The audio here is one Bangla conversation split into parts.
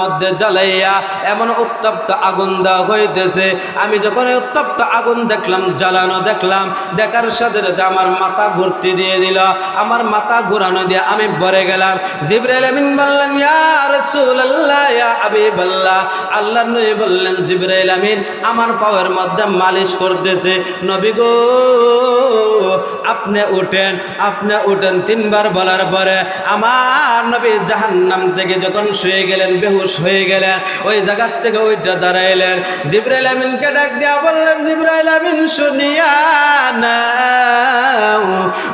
মধ্যে জ্বালাইয়া এমন উত্তপ্ত আগুন দেওয়া হইতেছে। আমি যখন উত্তপ্ত আগুন দেখলাম, জ্বালানো দেখলাম, দেখার সাথে সাথে আমার মাথা ঘুরতে দিয়ে দিল। আমার মাথা ঘুরানো দিয়ে আমি ভরে গেলাম। জিবরাইল আমিন বললেন, ইয়া রাসূলুল্লাহ, ইয়া হাবিবাল্লাহ। আল্লাহর নবী বললেন, জিবরাইল আমিন আমার পায়ের মধ্যে মালিশ করতেছে। নবী গো, আপনি উঠেন, আপনি উঠেন। তিনবার বলার পরে আমার নবী জাহান্নাম থেকে যখন শুয়ে গেলেন, বেহুশ হয়ে গেলেন, ওই জায়গার থেকে ওইটা দাঁড়াইলেন। জিবরাইল আমিনকে ডাক দিয়া বললেন, জিবরাইল আমিন শুনিয়া নাও,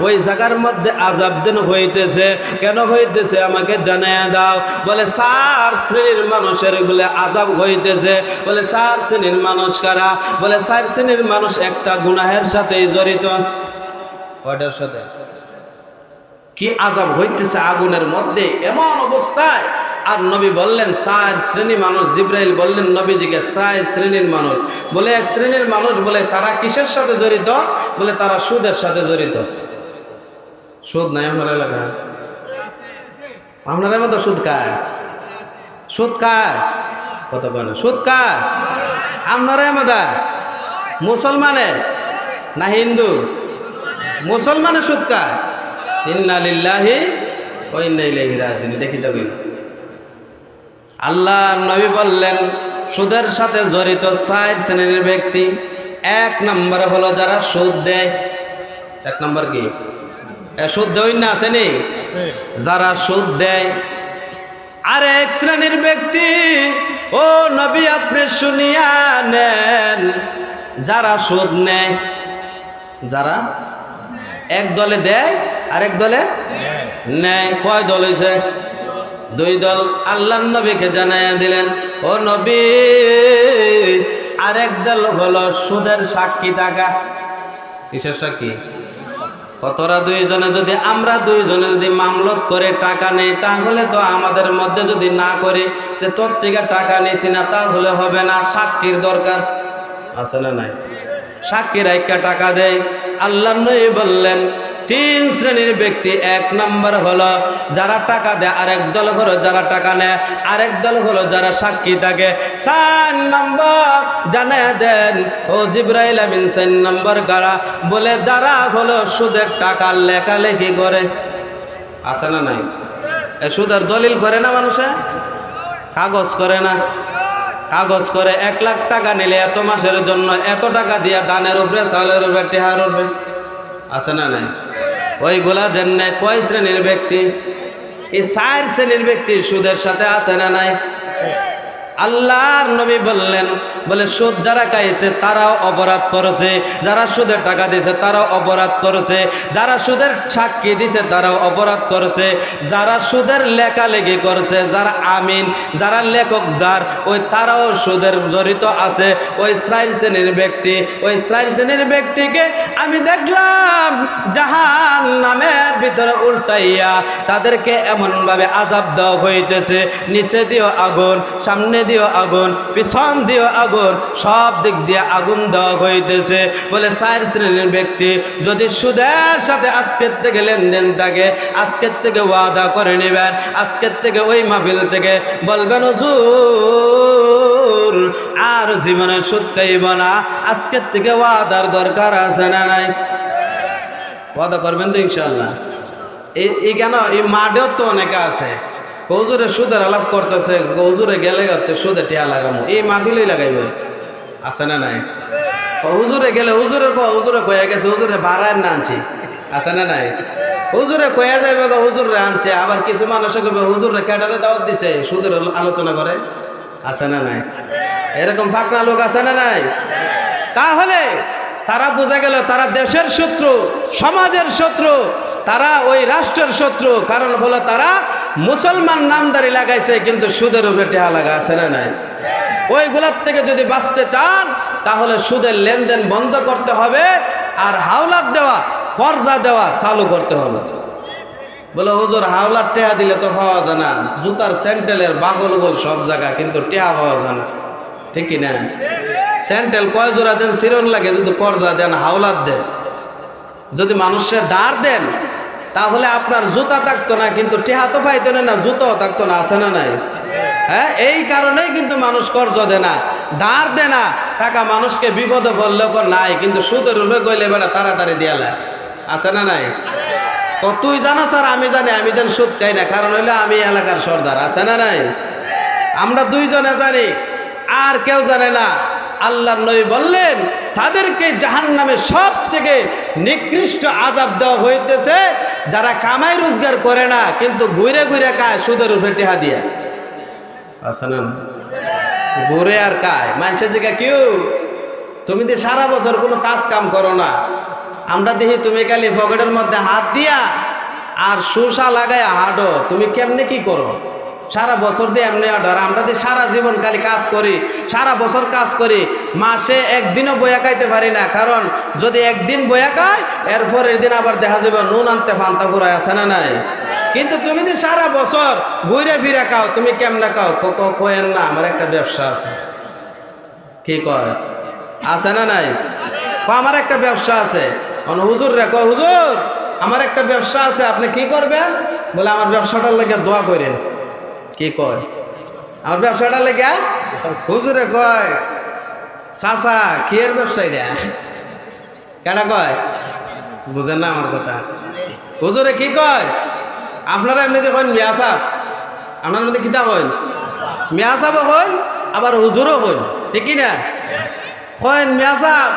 ওই জায়গার মধ্যে আযাব দেন হইতেছে। কেন হইতেছে আমাকে জানাইয়া দাও। বলে 4 শ্রেণীর মানুষের বলে আযাব হইতেছে। বলে 4 শ্রেণীর মানুষ কারা? বলে 4 শ্রেণীর মানুষ একটা গুনাহের সাথেই জড়িত। কয়টার সাথে? কি আযাব হইতেছে আগুনের মধ্যে এমন অবস্থায়। আর নবী বললেন 4 শ্রেণী মানুষ। জিবরাইল বললেন নবীজিকে 4 শ্রেণীর মানুষ। বলে 1 শ্রেণীর মানুষ, বলে তারা কিসের সাথে জড়িত? বলে তারা সুদের সাথে জড়িত। সুদ নাই আপনার এলাকায়? আপনার মতো সুদ খায়? সুদ খায়? কত কেন সুদ খায়? আপনারা মতো মুসলমানে না হিন্দু? মুসলমানে সুদ খায়। ইন্না লিল্লাহি ওয়া ইন্না ইলাইহি রাজিউন। দেখি তো আল্লাহর নবী বললেন সুদের সাথে জড়িত 4 শ্রেণীর ব্যক্তি। 1 নম্বর হলো যারা সুদ দেয়। 1 নম্বর কি? সুদ দেয় না, আসেনি? যারা সুদ দেয়। আর 1 শ্রেণীর ব্যক্তি, ও নবী আপনি শুনিয়া নেন, যারা সুদ নেয়। যারা এক দলে দেয় আর এক দলে নেয়। কয় দল হয়েছে? 2 দল। আল্লাহর নবীকে জানাইয়া দিলেন, ও নবী আরেক দল হলো সুদের সাক্ষী থাকা। কিসের সাক্ষী? কতরা 2 জনে যদি আমরা 2 জনে যদি মামলত করে টাকা নেই, তাহলে তো আমাদের মধ্যে যদি না করে যে তোর থেকে টাকা নিয়েছি না, তাহলে হবে না। সাক্ষীর দরকার আছে না নাই? সাক্ষী রাইখা টাকা দেয়। আল্লাহর নবী বললেন 3 শ্রেণীর ব্যক্তি। 1 নম্বর হলো যারা টাকা দেয়, আরেক দল হলো যারা টাকা নেয়, আরেক দল হলো যারা সাক্ষী থাকে। 4 নম্বর জানায়া দেন ও জিবরাইল আমিন, 4 নম্বর কারা? বলে যারা হলো সুদের টাকা লেখালেখি করে। আছে না নাই? সুদের দলিল করে না মানুষে? কাগজ করে না? কাগজ করে 1 লাখ টাকা নিলে এত মাসের জন্য এত টাকা দিয়া দানের উপরে, চালের উপরে, টেহার উপরে। আছে না নাই? ওইগুলা জেনে কয় শ্রেণীর ব্যক্তি? এই 4 শ্রেণীর ব্যক্তি সুদের সাথে আছে না নাই? আল্লাহর নবী বললেন, বলে সুদ যারা খাইছে তারাও অপরাধ করেছে, যারা সুদের টাকা দিয়েছে তারাও অপরাধ করেছে, যারা সুদের সাক্ষী দিয়েছে তারাও অপরাধ করেছে, যারা সুদের লেখালেখি করেছে, যারা আমিন, যারা লেখকদার, ওই তারাও সুদের জড়িত আছে। ওই 4 শ্রেণীর ব্যক্তি, ওই 4 শ্রেণীর ব্যক্তিকে আমি দেখলাম জাহান্নামের ভিতরে উল্টাইয়া তাদেরকে এমনভাবে আযাব দেওয়া হইতেছে। নিচে দিও আগুন, সামনে দিও আগুন, পিছন দিও আগুন, সব দিক দিয়ে আগুন দেওয়া হইতেছে। বলে 4 শ্রেণীর ব্যক্তি যদি সুদের সাথে আজকের থেকে লেনদেন থাকে, আজকের থেকে ওয়াদা করে নেবেন, আজকের থেকে ওই মাহফিল থেকে বলবেন হুজুর আর জীবনে সুদ খাইব না, আজকের থেকে ওয়াদার দরকার আছে না নাই? ওয়াদা করবেন তো ইনশাআল্লাহ? এই কেন এই মাঠেও তো অনেকে আছে হুজুরে সুদের আলাপ করতেছে, হুজুরে গেলে সুদে টিয়া লাগামো, এই মাহফিলই লাগাইবে। আছে না নাই? হুজুরে গেলে হুজুরে কয়ে গেছে, হুজুরে ভাড়ায় না আনছি। আছে না নাই? হুজুরে কয়ে যাইবে হুজুরে আনছে। আবার কিছু মানুষে কবে হুজুরে ক্যাডারে দাওয়াত দিছে, সুদের আলোচনা করে। আছে না নাই? এরকম ফাঁকনা লোক আছে না নাই? তাহলে তারা বোঝা গেল তারা দেশের শত্রু, সমাজের শত্রু, তারা ওই রাষ্ট্রের শত্রু। কারণ হলো তারা মুসলমান নামদারি লাগাইছে কিন্তু সুদের উপরে টেহা লাগা। আছে না নাই? ওইগুলার থেকে যদি বাঁচতে চান তাহলে সুদের লেনদেন বন্ধ করতে হবে, আর হাওলাত দেওয়া, কর্জা দেওয়া চালু করতে হবে। বলে হুজুর হাওলাত টেহা দিলে তো পাওয়া যায় না, জুতার স্যান্ডেলের বাগল গোল সব জায়গা, কিন্তু টেহা পাওয়া যায় না। ঠিক কি না? স্যান্ডেল কয় জোড়া দেন চিরন লাগে, যদি কর্জা দেন, হাওলাত দেন, যদি মানুষের দাঁড় দেন, তাহলে আপনার জুতা থাকতো না, কিন্তু টেহা তো পাইতো না, জুতাও থাকতো না। আছে না নাই? হ্যাঁ, এই কারণেই কিন্তু মানুষ কর্জ দেয় না, ধার দেয় না। টাকা মানুষকে বিপদে বললেও নাই, কিন্তু সুদের উপরে গইলে বেড়া তাড়াতাড়ি দিয়ালা আছে না নাই? তুই জানো স্যার, আমি জানি, আমি দেন সুদ খাই না, কারণ হইলে আমি এলাকার সর্দার, আছে না নাই? আমরা দুইজনে জানি, আর কেউ জানে না। আল্লাহর নবী বললেন তাদেরকে জাহান্নামে সবথেকে নিকৃষ্ট আযাব দেওয়া হইতেছে যারা কামাই রোজগার করে না, কিন্তু ঘুরে ঘুরে খায় সুদের উপরে টেহা দিয়া। আছে না? ঘুরে আর খায় মানুষের দিকে। কেউ তুমি তো সারা বছর কোনো কাজ কাম করো না, আমরা দেখি তুমি খালি পকেটের মধ্যে হাত দিয়া আর সুসা লাগায় হাঁটো। তুমি কেমনে কি করো সারা বছর দিয়ে? এমনি অর্ডার। আমরা দিয়ে সারা জীবন খালি কাজ করি, সারা বছর কাজ করি, মাসে একদিনও বয়া খাইতে পারি না। কারণ যদি একদিন বয়া খায়, এরপরের দিন আবার দেখা যাবে নুন আনতে ফান্তা ফুরায়, আছে না নাই? কিন্তু তুমি যে সারা বছর ঘুরে ফিরে খাও, তুমি কেমনে খাও? কয়েন না আমার একটা ব্যবসা আছে। কি কয়? আছে না নাই? আমার একটা ব্যবসা আছে। হুজুর রে কয়, হুজুর আমার একটা ব্যবসা আছে, আপনি কি করবেন? বলে আমার ব্যবসাটার লেগে দোয়া করেন। কি কয়? আমার ব্যবসাটার লেগে? হুজুরে কয়, চাচা কি এর ব্যবসা এটা? কেন কয়? বুঝেন না আমার কথা? হুজুরে কি কয়? আপনারা এমনিতে কন মিয়া সাহেব, আপনার মধ্যে কিতাব হইন, মিয়া সাহেব হইন, আবার হুজুরও হইন, ঠিক না? কয়েন মিয়া সাহেব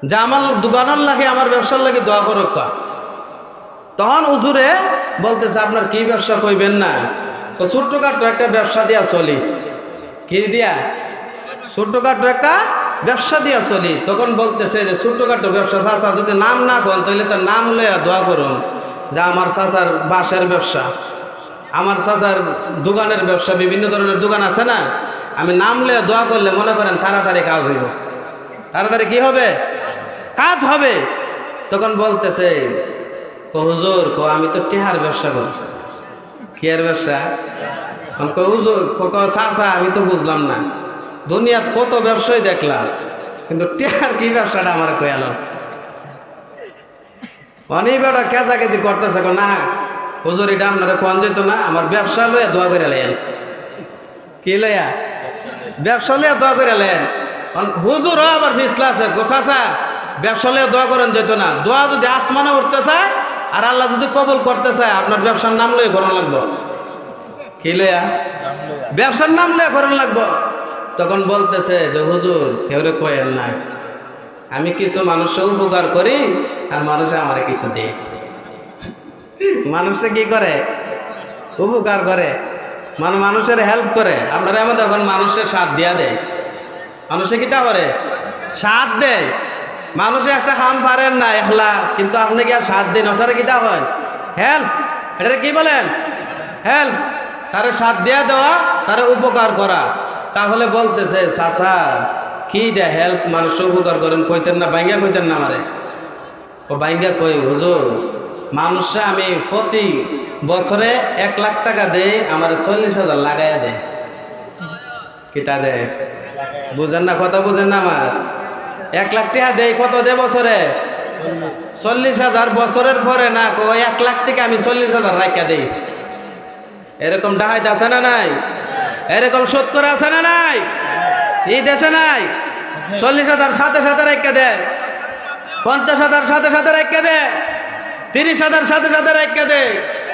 যে আমার দোকানের লাগে, আমার ব্যবসার লাগে দোয়া করো। তখন হুজুরে বলতেছে, আপনার কি ব্যবসা কইবেন না? তো ছোট্টখাটো একটা ব্যবসা দিয়া চলি। কি দিয়া? ছোট্টখাটো একটা ব্যবসা দিয়া চলি। তখন বলতেছে যে ছোট্টখাটো ব্যবসা, চাচা যদি নাম না করেন তাহলে তার নাম লইয়া দোয়া করুন যে আমার চাচার বাঁশের ব্যবসা, আমার চাচার দোকানের ব্যবসা, বিভিন্ন ধরনের দোকান আছে না, আমি নাম লইয়া দোয়া করলে মনে করেন তাড়াতাড়ি কাজ হইব। তাড়াতাড়ি কি হবে? কাজ হবে। তখন বলতেছে, হুজুর আমি তো টেহার ব্যবসা করি। কি এর ব্যবসা? হুজুর চাচা আমি তো বুঝলাম না, দুনিয়াত কত ব্যবসায় দেখলাম, কিন্তু টেহার কি ব্যবসাটা আমার কয়াল? অনেক বেটা কেঁচাকেচি করতেছে, না হুজুর এটা আপনারা কোন যেত না, আমার ব্যবসা লইয়া দোয়া করে লেন। কি লইয়া? ব্যবসা লইয়া দোয়া করে লেন। হুজুর আবার ফিসলা আছে, চাচা ব্যবসা লইয়া দোয়া করেন যেত না। দোয়া যদি আসমানে উঠতে চায় আর আল্লাহ যদি কবুল করতে চায়, আপনার ব্যবসার নাম লইয়া করান লাগবো। কি লইয়া? ব্যবসার নাম লইয়া করান লাগবো। তখন বলতেছে যে হুজুর কেউরে কয়েন না, আমি কিছু মানুষের উপকার করি আর মানুষে আমার কিছু দেয়। মানুষে কি করে? উপকার করে, মানুষের হেল্প করে। আপনারা এমন দেখুন মানুষের সাথ দিয়া দেয়, মানুষে কিতা করে? সাথ দেয়। মানুষে একটা কাম পারেন না একলা, কিন্তু আপনি কি আর সাথ দিন, ওটারে কিতা হয়? হেল্প। এটা কি বলেন? হেল্প। তারে সাথ দিয়া দেওয়া, তারে উপকার করা। তাহলে বলতেছে চাচা কি হেল্প, মানুষের উপকার করেন, কইতেন না? বাইঙ্গা কইতেন না আমারে? ও বাইঙ্গা কই, হুজুর মানুষে আমি প্রতি বছরে 1 লাখ টাকা দেই, আমার 40,000 লাগাইয়া দেয়। কিতা দেয়? বুঝেন না কথা? বুঝেন না আমার? 1 লাখ টাকা দেয়, কত দেয় বছরে? 40,000। বছরের পরে না, 1 লাখ থেকে আমি 40,000 রাখা দেই। এরকম ডাহাইত আছে না নাই? এরকম 70 আছে না নাই? এই দেশে নাই? 40,000 সাথে সাথে রাখা দেয়, 50,000 সাথে সাথে রাখা দেয়, 30,000 সাথে সাথে রাখা দেয়।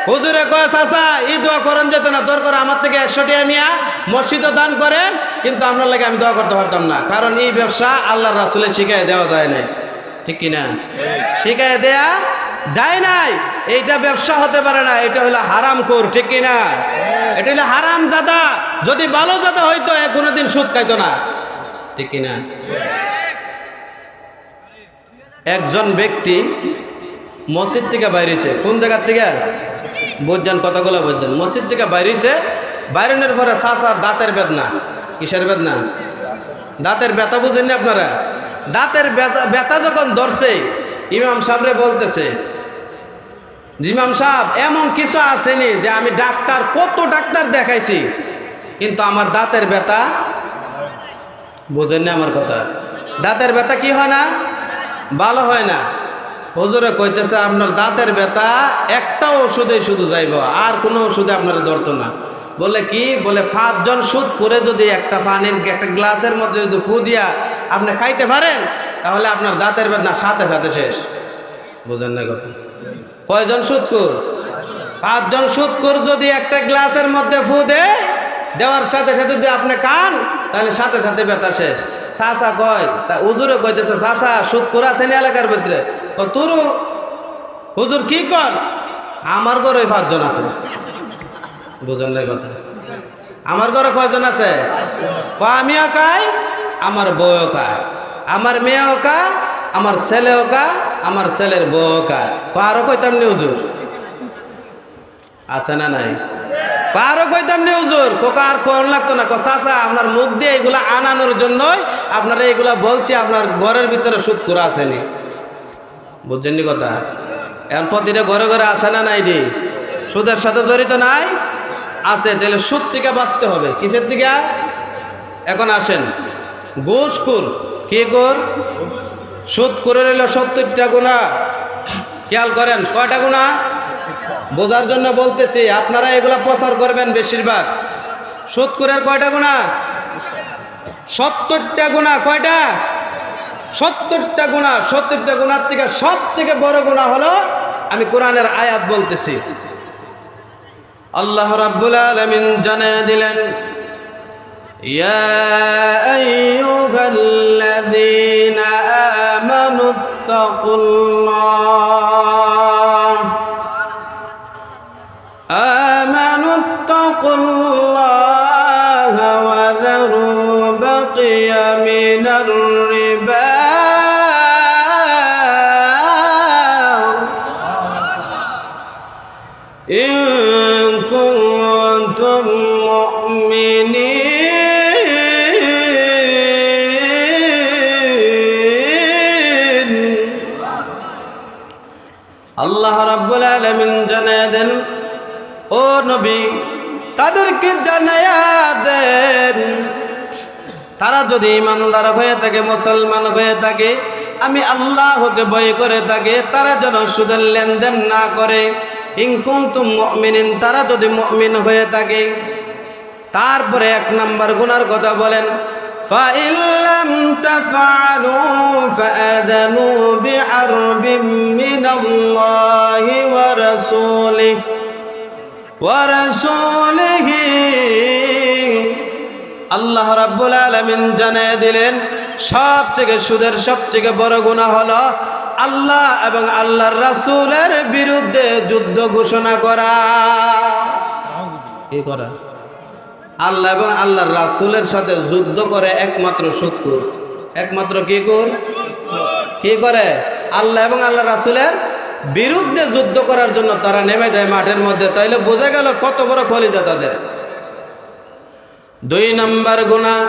হুজুরে কয় চাচা এই দোয়া করেন যেত না, দরকার আমার থেকে 100 টাকা নিয়ে মসজিদে দান করেন, কিন্তু আপনার লাগে আমি দোয়া করতে পারতাম না, কারণ এই ব্যবসা আল্লাহর রাসূলের শিখায় দেওয়া যায় নাই। ঠিক কিনা? শিখায় দেয়া যায় নাই। এইটা ব্যবসা হতে পারে না, এটা হলো হারামখোর। ঠিক কিনা? এটা হলো হারাম জাদা। যদি ভালো জাদা হইতো কোনোদিন সুদ খাইতো না। ঠিক কিনা? একজন ব্যক্তি মসজিদ থেকে বাইরেছে। কোন জায়গার থেকে? বুঝছেন কথাগুলো? বুঝছেন? মসজিদ থেকে বাইরেছে। বাইরেনের পরে চাচার দাঁতের বেদনা। কিসের বেদনা? দাঁতের ব্যথা। বুঝেন না আপনারা? দাঁতের ব্যথা যখন ধরছে, ইমাম সাহেবরে বলতেছে, ইমাম সাহেব এমন কিছু আসেনি যে আমি ডাক্তার, কত ডাক্তার দেখাইছি, কিন্তু আমার দাঁতের ব্যথা। বুঝেন না আমার কথা? দাঁতের ব্যথা কি হয় না? ভালো হয় না। হুজুরে কইতেছে আপনার দাঁতের ব্যথা একটা ওষুধে শুধু যাইব, আর কোনো ওষুধে আপনারা ধরতো না। বলে কি, বলে 5 জন সুদ করে যদি একটা পানির একটা গ্লাসের মধ্যে যদি ফু দিয়া আপনি খাইতে পারেন, তাহলে আপনার দাঁতের বেদনা সাথে সাথে শেষ। বুঝেন না কথা? কয়জন সুদকুর? 5 জন সুদকুর যদি একটা গ্লাসের মধ্যে ফু দেওয়ার সাথে সাথে যদি আপনি খান, তাহলে সাথে সাথে ব্যথা শেষ। চাচা কয়, তা হুজুরে কইতেছে, চাচা সুদকুর আছেন এলাকার ভিতরে? তোর হুজুর কি কর? আমার ঘরে 5 জন আছে। বুঝেন না কথা? আমার ঘরে কয়জন আছে? আমিও খাই, আমার বউও খায়, আমার মেয়েও খায়, আমার ছেলেও খায়, আমার ছেলের বউও খায়। আরো কইতাম নি হুজুর? আছে না নাই? আরো কইতাম নি হুজুর? কোকা আর কোন লাগতো না। চাচা আপনার মুখ দিয়ে এগুলা আনানোর জন্যই আপনারা এগুলা বলছি, আপনার ঘরের ভিতরে সুদ করে আসেনি। বুঝছেন নি কথা? এখন প্রতিটা ঘরে ঘরে আছে না নাই? দি সুদের সাথে জড়িত নাই? আছে। তাহলে সুদ থেকে বাঁচতে হবে। কিসের দিকে? এখন আসেন, ঘুষখোর। কি কর? সুদ করে রইল 70টা গুনাহ। খেয়াল করেন কয়টা গুনাহ? বোঝার জন্য বলতেছি, আপনারা এগুলা প্রচার করবেন বেশিরভাগ। সুদ করে কয়টা গুনাহ? 70টা গুনাহ। কয়টা? 70টা গুনাহ। 70টা গুনার থেকে সবথেকে বড় গুনাহ হলো, আমি কোরআনের আয়াত বলতেছি, আল্লাহ রাব্বুল আলামিন জানিয়ে দিলেন, ইয়া আইয়ুহাল্লাযীনা আমানুত্তাকুল্লাহ ওয়া যারু বাকিয়া মিনার রিবা ইন কুনতুম মুমিনিন। আল্লাহ রাব্বুল আলামিন জানিয়ে দেন, ও নবী তাদেরকে জানায়া দেন, তারা যদি ইমানদার হয়ে থাকে, মুসলমান হয়ে থাকে, আমি আল্লাহকে ভয় করে থাকে, তারা যেন সুদের লেনদেন না করে। ইন কুনতুম মুমিনিন, তারা যদি মুমিন হয়ে থাকে। তারপরে 1 নাম্বার গুনার কথা বলেন, ফাইন লাম তাফআলু ফাআযানু বিহারবিম মিনাল্লাহি ওয়া রাসূলিহি। আল্লাহ রাব্বুল আলামিন জানিয়ে দিলেন, সুদের সবথেকে বড় গুনাহ হলো আল্লাহ এবং আল্লাহর রাসূলের বিরুদ্ধে যুদ্ধ ঘোষণা করা। কি করা? আল্লাহ এবং আল্লাহর রাসূলের সাথে যুদ্ধ করে একমাত্র সুদখোর। একমাত্র কি করে? আল্লাহ এবং আল্লাহর রাসূলের বিরুদ্ধে যুদ্ধ করার জন্য তারা নেমে যায় মাঠের মধ্যে। তাইলে বোঝা গেল কত বড় কলিজা তাদের। 2 নাম্বার গুনাহ।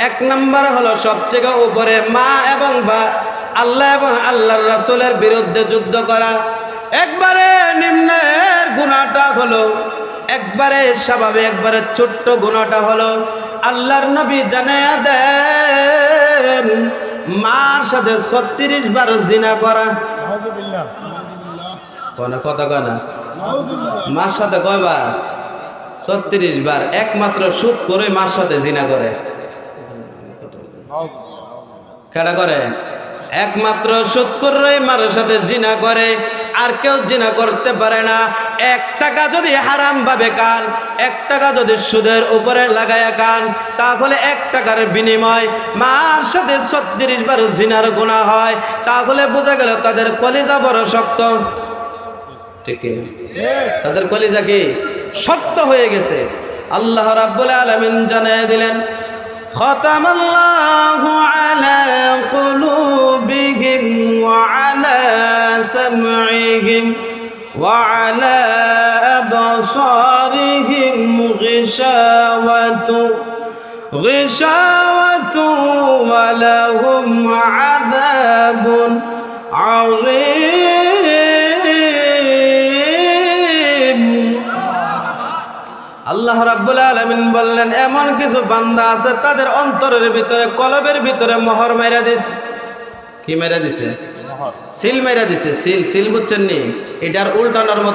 1 নাম্বার হলো সবচেয়ে উপরে, মা এবং আল্লাহ এবং আল্লাহর রাসূলের বিরুদ্ধে যুদ্ধ করা। একবারে নিম্নের গুনাহটা হলো, একবারে স্বাভাবিক, একবারে ছোট্ট গুনাহটা হলো, আল্লাহর নবী জানায়া দেন, মার সাথে 36 বার জিনা করা। কথা কয় না? মার সাথে কয়বার? 36 বার। একমাত্র সুদ করে মার সাথে জিনা করে। কেডা করে? একমাত্র সুদ করে মার সাথে জিনা করে, আর কেউ জিনা করতে পারে না। 1 টাকা যদি হারাম ভাবে খান, 1 টাকা যদি সুদের উপরে লাগায়া খান, তাহলে 1 টাকার বিনিময় মার সাথে 36 বার জিনার গুনাহ হয়। তাহলে বোঝা গেল তাদের কলিজা বড় শক্ত। ঠিক কি? তাদের কলিজা কি শক্ত হয়ে গেছে। আল্লাহ রাব্বুল আলামিন জানিয়ে দিলেন, খাতামাল্লাহু আলা কুলুবিহিম ওয়া আলা সামঈহিম ওয়া আলা আবসারিহিম গিশাওয়াতু ওয়া লাহুম আযাবুন আযীম। আল্লাহ রাব্বুল আলামিন বললেন, এমন কিছু বান্দা আছে তাদের অন্তরের ভিতরে, কলবের ভিতরে মোহর মেরে দিছে। কি মেরে দিছে? সিল মেরে দিছে। সিল বুঝছেন নি? এটার উল্টানোর মতো